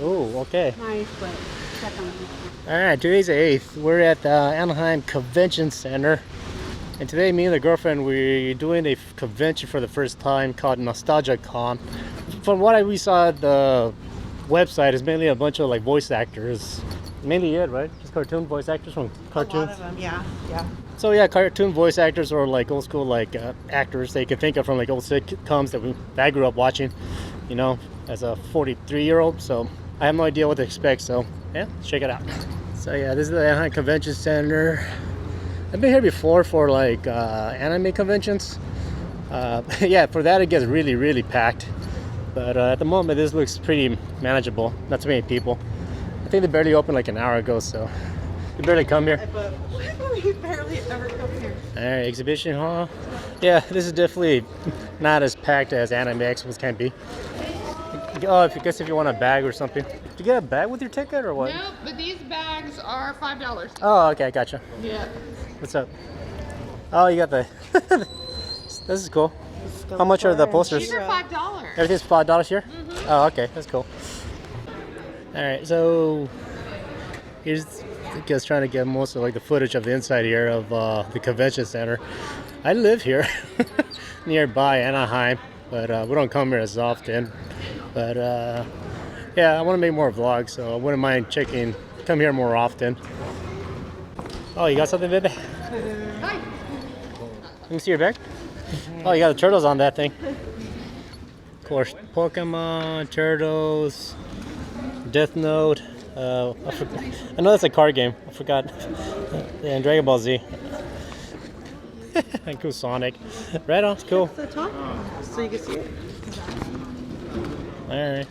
Oh, okay. Nice, but check on it. Alright, today's the 8th. We're at the Anaheim Convention Center. And today, me and the girlfriend, we're doing a convention for the first time called Nostalgia Con. From what we saw at the website, it's mainly a bunch of like voice actors. Mainly it, right? Just cartoon voice actors from cartoons. A lot of them, yeah. So yeah, cartoon voice actors or like old school like actors that you can think of from like old sitcoms that I grew up watching, you know, as a 43-year-old. So I have no idea what to expect. So yeah, check it out. So yeah, this is the Anaheim Convention Center. I've been here before for like anime conventions. Yeah, for that it gets really, really packed. But at the moment, this looks pretty manageable. Not too many people. I think they barely opened like an hour ago, so they barely come here. But we barely ever come here. All right, exhibition hall. Yeah, this is definitely not as packed as anime expos can be. Oh, I guess if you want a bag or something. Did you get a bag with your ticket or what? No, but these bags are $5. Oh, okay, gotcha. Yeah. What's up? Oh, you got the. This is cool. How much are the posters? These are $5. Everything's $5 here? Mm-hmm. Oh, okay, that's cool. Alright, so here's I guess trying to get most of like the footage of the inside here of the convention center. I live here nearby Anaheim, but we don't come here as often. But yeah, I want to make more vlogs, so I wouldn't mind come here more often. Oh, you got something, baby? Hi. Let me see your bag. Oh, you got the turtles on that thing. Of course, Pokemon, Turtles, Death Note. I know that's a card game. I forgot. And Dragon Ball Z. And cool Sonic. Right on, it's cool. The top, so you can see it. Alright.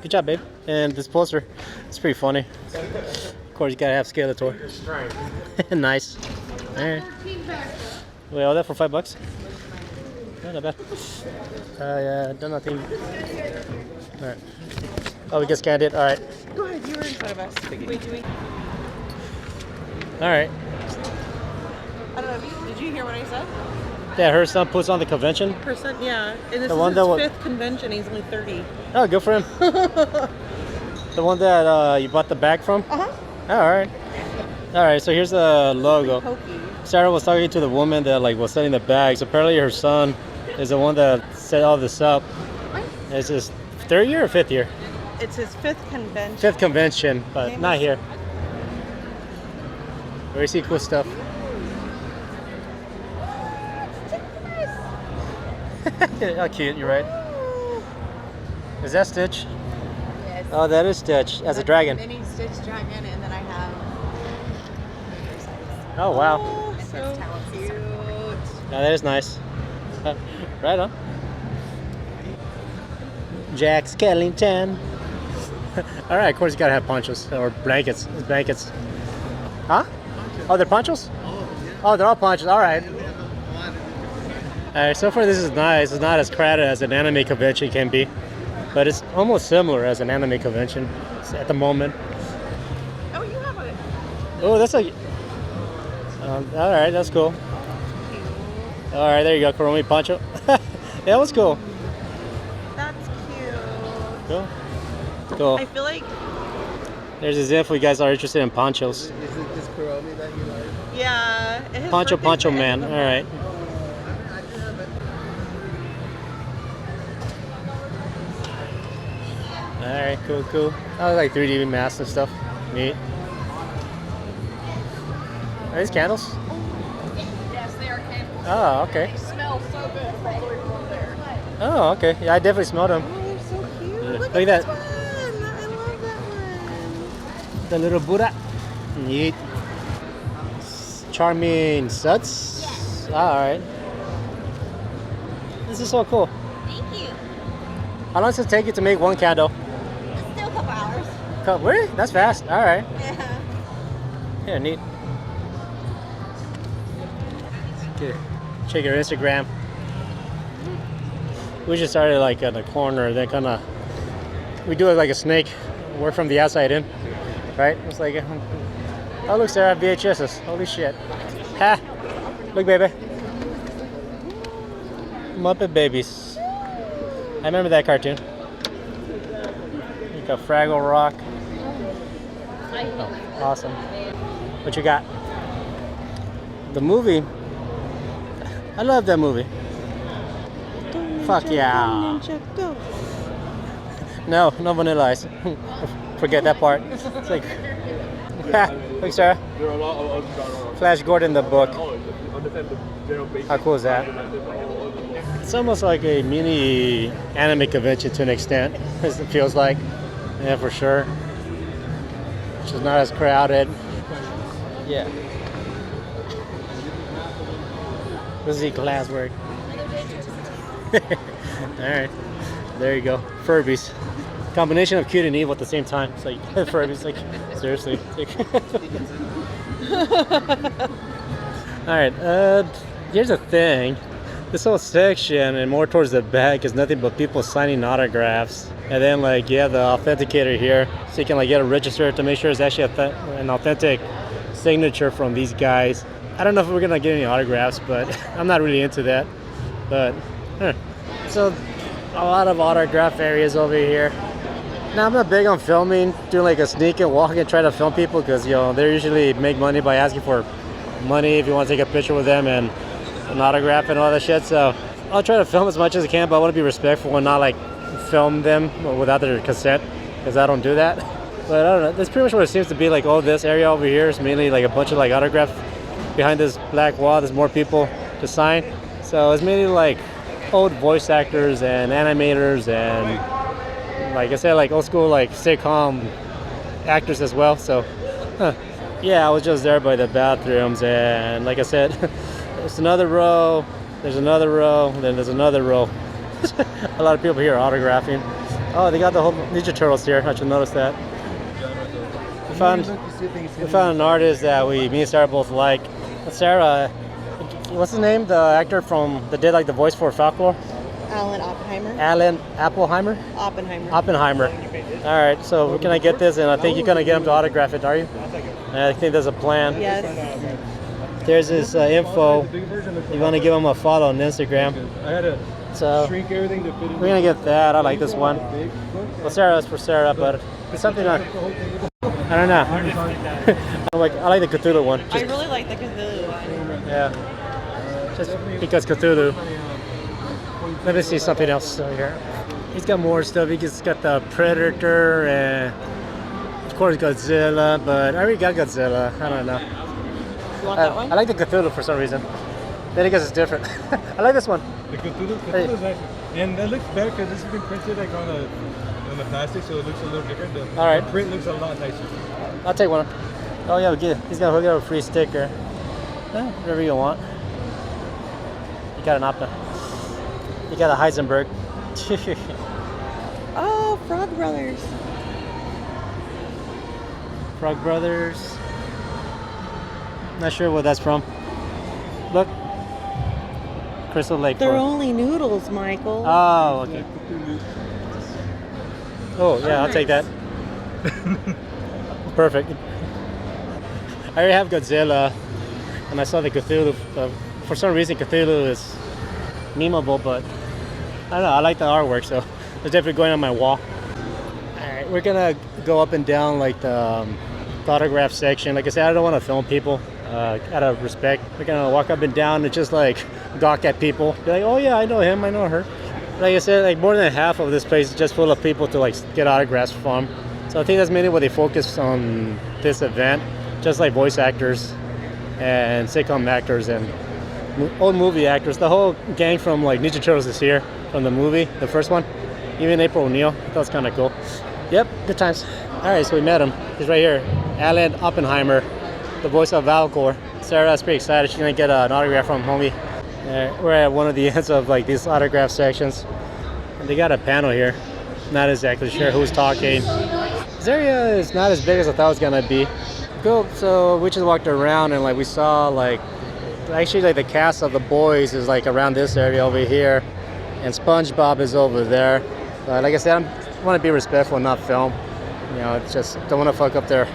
Good job, babe. And this poster, it's pretty funny. Of course, you gotta have Skeletor. Nice. Alright. Wait, all that for $5? No, not bad. Yeah, done nothing. Alright. Oh, we just scanned it. Alright. Go ahead, you were in front of us. Wait, do we? Alright. I don't know, did you hear what I said? Yeah, her son puts on the convention. Percent, yeah. And this The one is that his wa- fifth convention, he's only 30. Oh, good for him. The one that you bought the bag from? Uh-huh. Alright. Alright, so here's the logo. Pokey. Sarah was talking to the woman that like was selling the bags. Apparently her son is the one that set all this up. It's his third year or fifth year? It's his fifth convention. Fifth convention, but not here. Very see cool stuff. How cute, you're right. Is that Stitch? Yes. Oh, that is Stitch. As a dragon. Mini Stitch dragon, and then I have. Oh, wow. Oh, And so his talents and stuff. cute. Yeah, that is nice. Right on. Jack Skellington. Alright, of course you gotta have ponchos or blankets. It's blankets. Huh? Oh, they're ponchos? Oh, they're all ponchos. Alright. Alright, so far this is nice. It's not as crowded as an anime convention can be, but it's almost similar as an anime convention at the moment. Oh, you have it. Oh, that's a. Alright, that's cool. Alright, there you go, Kuromi poncho. Yeah, that was cool. That's cute. Cool. Cool. I feel like, There's his info. You guys are interested in ponchos. Is it just Kuromi that you like? yeah. his Poncho, birthday's poncho the man. end All of right. I do have it. All right. Cool. Cool. I like 3D masks and stuff. Neat. Are these candles? Yes, they are candles. Oh, okay. They smell so good from all the way from there. Oh, okay. Yeah, I definitely smelled them. Oh, they're so cute. Yeah. Look Look at at this that. one. I love that one. The little Buddha. Neat. Charming Suds. Yes. All right. This is so cool. Thank you. How long does it take you to make one candle? Still a couple hours. Really? That's fast. All right. Yeah. Yeah, neat. Okay. Check your Instagram. We just started like in the corner, then kind of we do it like a snake, work from the outside in, right? It's like, oh look, Sarah, VHSs. Holy shit! Ha! Look, baby. Muppet Babies. I remember that cartoon. like a Fraggle Rock. Oh, awesome. What you got? The movie. I love that movie. Fuck yeah. Ninja, go. No Vanilla Ice. Forget that part. It's like, look, Sarah. Flash Gordon, the book. How cool is that? It's almost like a mini anime convention to an extent, as it feels like. Yeah, for sure. Which is not as crowded. Yeah. This is the glasswork. Alright. There you go. Furbies. Combination of cute and evil at the same time. It's like Furbies, like seriously. Alright, here's the thing. This whole section and more towards the back is nothing but people signing autographs. And then like you have the authenticator here, so you can like get a register to make sure it's actually an authentic signature from these guys. I don't know if we're gonna get any autographs, but I'm not really into that. But so a lot of autograph areas over here. Now I'm not big on filming, doing like a sneak and walk and try to film people because you know they usually make money by asking for money if you want to take a picture with them and an autograph and all that shit. So I'll try to film as much as I can, but I want to be respectful and not like film them without their consent because I don't do that. But I don't know. That's pretty much what it seems to be like. Oh, this area over here is mainly like a bunch of like autographs behind this black wall. There's more people to sign. So it's mainly like old voice actors and animators and like I said, like old school like sitcom actors as well. So yeah, I was just there by the bathrooms and like I said, there's another row, there's another row, then there's another row. A lot of people here are autographing. Oh, they got the whole Ninja Turtles here. I should notice that. We found an artist that me and Sarah both like. Sarah, what's his name? The actor that did like the voice for Folklore? Alan Oppenheimer. Alan Appelheimer? Oppenheimer. Oppenheimer. All right, so we're gonna get this, and I think you're gonna get him to autograph it, are you? I think there's a plan. Yes. There's his info. You want to give him a follow on Instagram. I had to shrink everything to fit in. We're gonna get that. I like this one. Well, Sarah's for Sarah, but it's something I don't know. I like the Cthulhu one. I really like the Cthulhu one. Yeah. Just because Cthulhu. Let me see something else over here. He's got more stuff. He's got the Predator and of course Godzilla, but I already got Godzilla. I don't know. You want that one? I like the Cthulhu for some reason. Then I guess it's different. I like this one. The Cthulhu's nice. And that looks better because this has been printed like on the plastic, so it looks a little different. All right. The print looks a lot nicer. I'll take one. Oh yeah, he's gonna hook up a free sticker. Whatever you want. You got an Oppa. You got a Heisenberg. Oh, Frog Brothers. Frog Brothers. Not sure what that's from. Look. Crystal Lake. They're Forest. only noodles, Michael. Oh, okay. Oh, yeah, I'll take that. Perfect. I already have Godzilla, and I saw the Cthulhu. For some reason, Cthulhu is memeable, but I don't know. I like the artwork, so it's definitely going on my wall. All right, we're gonna go up and down like the autograph section. Like I said, I don't want to film people out of respect. We're gonna walk up and down and just like gawk at people. Be like, oh yeah, I know him, I know her. Like I said, like more than half of this place is just full of people to like get autographs from. So I think that's mainly what they focus on this event. Just like voice actors and sitcom actors and old movie actors. The whole gang from like Ninja Turtles is here from the movie, the first one. Even April O'Neil. That was kind of cool. Yep, good times. All right, so we met him. He's right here. Alan Oppenheimer, the voice of Valcor. Sarah's pretty excited. She's gonna get an autograph from homie. We're at one of the ends of like these autograph sections. And they got a panel here. Not exactly sure who's talking. This area is not as big as I thought it was gonna be. Cool. So we just walked around and like we saw like actually like the cast of the boys is like around this area over here, and SpongeBob is over there. Like I said, I want to be respectful and not film. You know, it's just don't want to fuck up their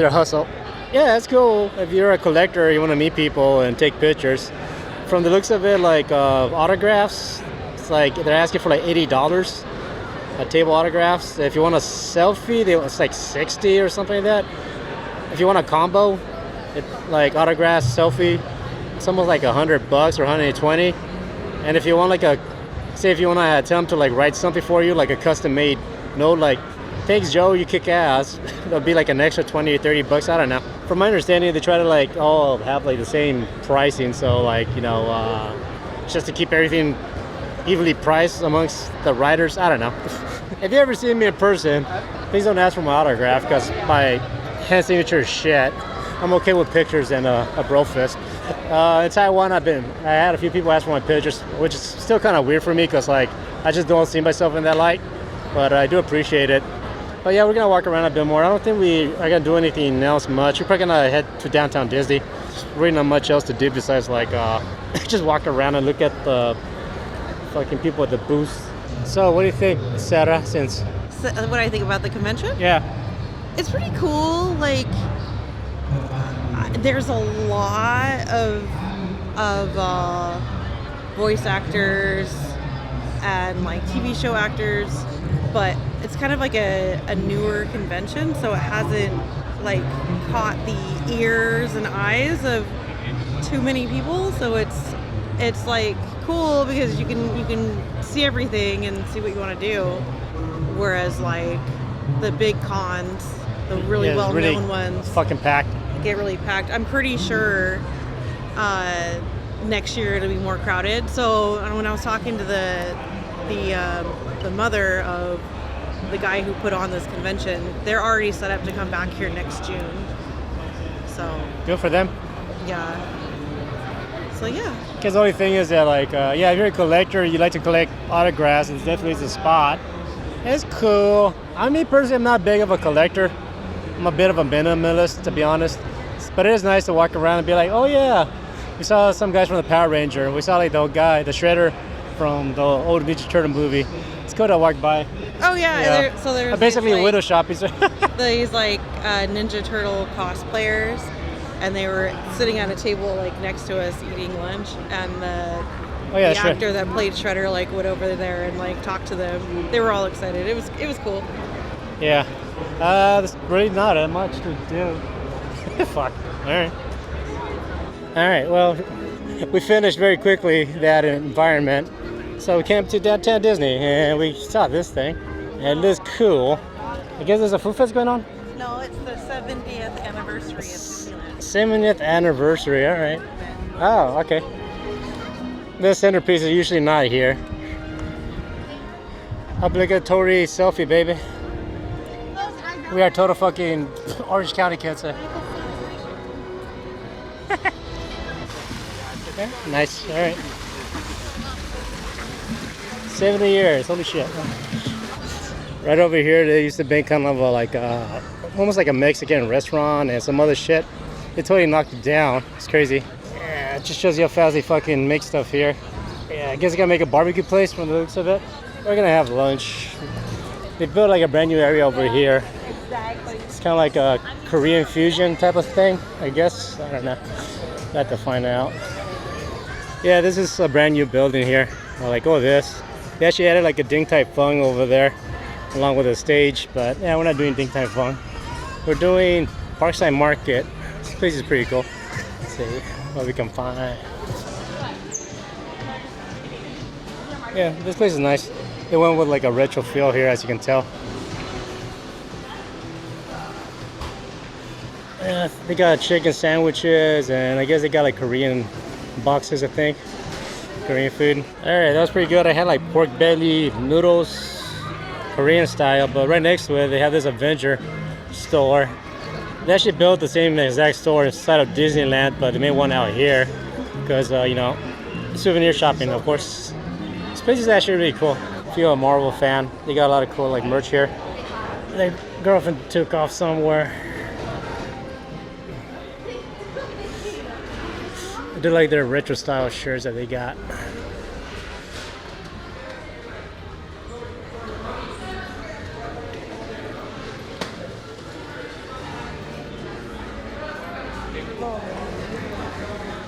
hustle. Yeah, that's cool. If you're a collector, you want to meet people and take pictures. From the looks of it, like autographs, it's like they're asking for like $80. table autographs. If you want a selfie, it's like 60 or something like that. If you want a combo, like autograph selfie, it's almost like $100 or 120. And if you want like say if you want to tell them to like write something for you, like a custom made note, like thanks Joe, you kick ass, it'll be like an extra 20 or 30 bucks. I don't know. From my understanding, they try to like all have like the same pricing, so like just to keep everything evenly priced amongst the writers. I don't know. If you ever see me in person, please don't ask for my autograph because my hand signature is shit. I'm okay with pictures and a bro fist. In Taiwan, I had a few people ask for my pictures, which is still kind of weird for me because like I just don't see myself in that light, but I do appreciate it. But yeah, we're gonna walk around a bit more. I don't think we are gonna do anything else much. We're probably gonna head to downtown Disney. There's really not much else to do besides like just walk around and look at the fucking people at the booths. So what do you think, Sarah? So, what do I think about the convention? Yeah. It's pretty cool. Like, there's a lot of voice actors and like TV show actors, but it's kind of like a newer convention, so it hasn't like caught the ears and eyes of too many people. So it's like cool because you can see everything and see what you want to do, whereas like the big cons, the really well-known really ones, fucking packed. get really packed. I'm pretty sure next year it'll be more crowded. So when I was talking to the mother of the guy who put on this convention, they're already set up to come back here next June. So Good for them. yeah. So yeah. Because the only thing is that like, if you're a collector, you like to collect autographs, it's definitely the spot. It's cool. Me personally, I'm not big of a collector. I'm a bit of a minimalist, to be honest. But it is nice to walk around and be like, oh yeah, we saw some guys from the Power Ranger. We saw like the old guy, the Shredder from the old Ninja Turtle movie. It's cool to walk by. Oh yeah. So there's basically these, a window shopping. these like Ninja Turtle cosplayers, and they were sitting at a table like next to us eating lunch, and the actor that played Shredder like went over there and like talked to them. They were all excited. It was cool. Yeah. There's really not that much to do. Fuck. Alright. Alright, well, we finished very quickly that environment. So we came to downtown Disney and we saw this thing. And it looks cool. I guess there's a food fest going on? No, it's the 70th anniversary of Disneyland. 70th anniversary, alright. Oh, okay. The centerpiece is usually not here. Obligatory selfie, baby. We are total fucking Orange County kids. Okay, nice, alright. 70 years, holy shit. Right over here, there used to be kind of almost like a Mexican restaurant and some other shit. They totally knocked it down. It's crazy. Yeah, it just shows you how fast they fucking make stuff here. Yeah, I guess they gotta make a barbecue place from the looks of it. We're gonna have lunch. They built like a brand new area over here. It's kind of like a Korean fusion type of thing, I guess. I don't know. I have to find out. Yeah, this is a brand new building here. Like, this. They actually added like a Ding Tai Fung over there, along with a stage. But yeah, we're not doing Ding Tai Fung. We're doing Parkside Market. This place is pretty cool. Let's see what we can find. Yeah, this place is nice. They went with like a retro feel here, as you can tell. Yeah, they got chicken sandwiches, and I guess they got like Korean boxes, I think. Korean food. Alright, that was pretty good. I had like pork belly noodles, Korean style, but right next to it, they have this Avenger store. They actually built the same exact store inside of Disneyland, but they made one out here because, souvenir shopping, of course. This place is actually really cool. If you're a Marvel fan, they got a lot of cool like merch here. Their girlfriend took off somewhere. They're like their retro style shirts that they got.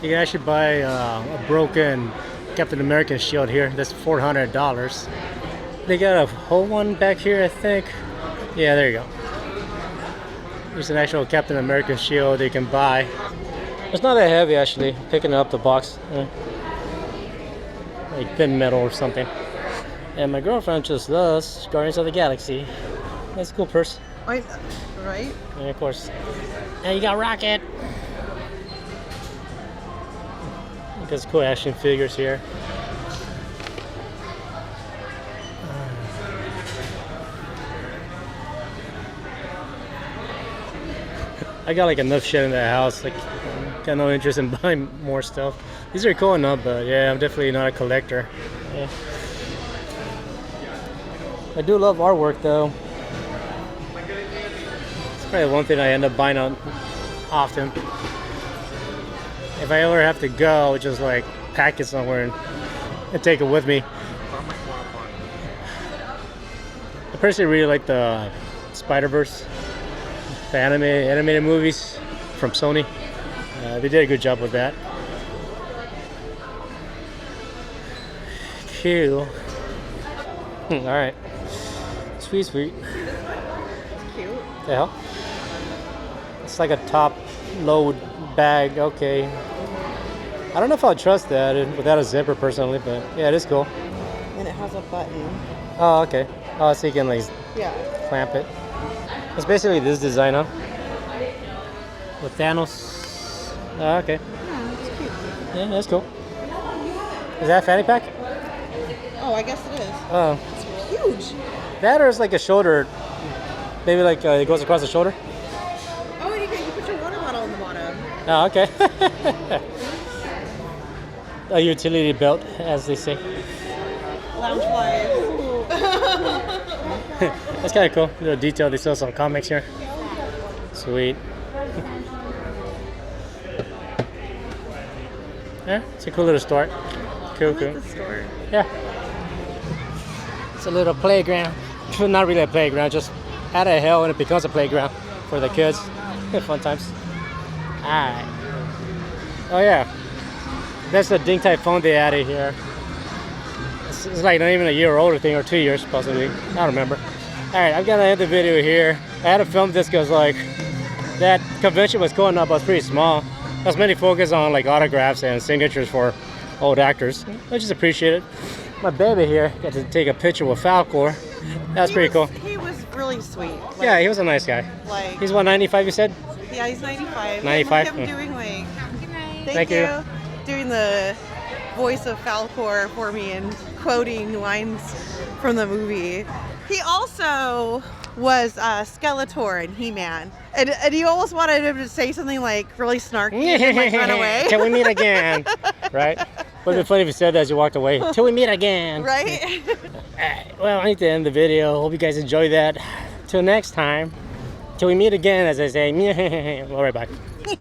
You can actually buy a broken Captain American shield here. That's $400. They got a whole one back here, I think. Yeah, there you go. There's an actual Captain America shield you can buy. It's not that heavy actually, picking up the box. Like thin metal or something. And my girlfriend just loves Guardians of the Galaxy. That's a cool purse. Right? And of course, and you got Rocket. There's cool action figures here. I got like enough shit in the house. Like, got no interest in buying more stuff. These are cool enough, but yeah, I'm definitely not a collector. Yeah. I do love artwork though. It's probably one thing I end up buying on often. If I ever have to go, I'll just like pack it somewhere and take it with me. I personally really like the Spider-Verse, the animated movies from Sony. They did a good job with that. Cool. Alright. Sweet. Cute. The hell? It's like a top load bag. Okay. I don't know if I'll trust that without a zipper personally, but yeah, it is cool. And it has a button. Oh, okay. Oh, so you can like Yeah. clamp it. It's basically this design, huh? With Thanos. Oh, okay. Yeah, it's cute. Yeah, that's cool. Is that a fanny pack? Oh, I guess it is. Oh. It's huge. That or it's like a shoulder. Maybe like it goes across the shoulder. Oh, and you put your water bottle on the bottom. Oh, okay. A utility belt, as they say. Lounge-wise. That's kind of cool. Little detail. They sell some comics here. Sweet. Yeah, it's a cool little store. Cool, I like cool. the store. Yeah. It's a little playground. Well, not really a playground, just out of hell and it becomes a playground for the kids. Fun times. Alright. Oh yeah. That's the Ding type phone they added here. It's like not even a year older thing, or 2 years possibly. I don't remember. Alright, I'm gonna end the video here. I had to film this because like that convention was going up, but it's pretty small. I was mainly focused on like autographs and signatures for old actors. I just appreciate it. My baby here got to take a picture with Falcor. That's pretty cool. He was really sweet. Like, Yeah, he was a nice guy. Like, He's 195, you said? yeah, he's 95. 95? Him doing like, Thank you. doing the voice of Falcor for me and quoting lines from the movie. He also was Skeletor in He-Man. And you almost wanted him to say something like really snarky and then, like run away. Till we meet again. Right? Would have been funny if you said that as you walked away. Till we meet again. Right? Alright, well, I need to end the video. Hope you guys enjoy that. Till next time. Till we meet again, as I say. Alright, bye.